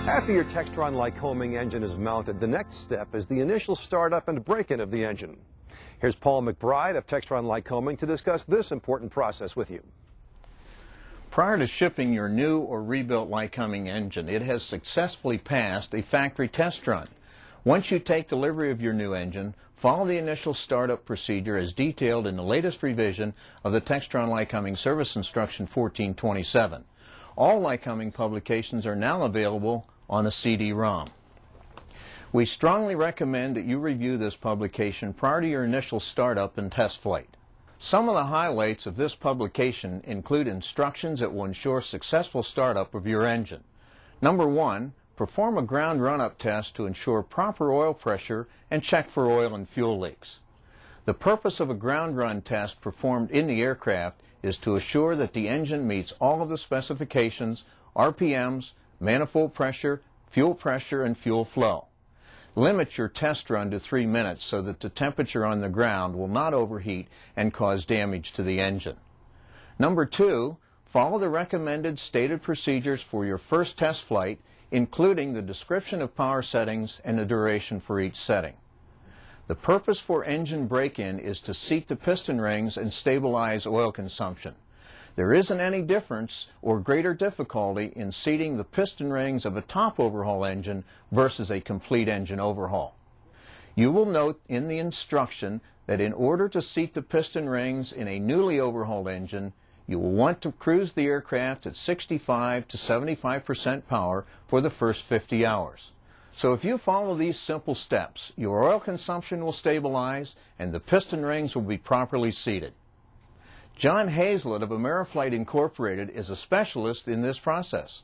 After your Textron Lycoming engine is mounted, the next step is the initial startup and break-in of the engine. Here's Paul McBride of Textron Lycoming to discuss this important process with you. Prior to shipping your new or rebuilt Lycoming engine, it has successfully passed a factory test run. Once you take delivery of your new engine, follow the initial startup procedure as detailed in the latest revision of the Textron Lycoming Service Instruction 1427. All Lycoming publications are now available on a CD-ROM. We strongly recommend that you review this publication prior to your initial startup and test flight. Some of the highlights of this publication include instructions that will ensure successful startup of your engine. Number 1, perform a ground run-up test to ensure proper oil pressure and check for oil and fuel leaks. The purpose of a ground run test performed in the aircraft is to assure that the engine meets all of the specifications, RPMs, manifold pressure, and fuel flow. Limit your test run to 3 minutes so that the temperature on the ground will not overheat and cause damage to the engine. Number 2, follow the recommended stated procedures for your first test flight, including the description of power settings and the duration for each setting. The purpose for engine break-in is to seat the piston rings and stabilize oil consumption. There isn't any difference or greater difficulty in seating the piston rings of a top overhaul engine versus a complete engine overhaul. You will note in the instruction that in order to seat the piston rings in a newly overhauled engine, you will want to cruise the aircraft at 65 to 75% power for the first 50 hours. So if you follow these simple steps, your oil consumption will stabilize and the piston rings will be properly seated. John Hazlett of Ameriflight Incorporated is a specialist in this process.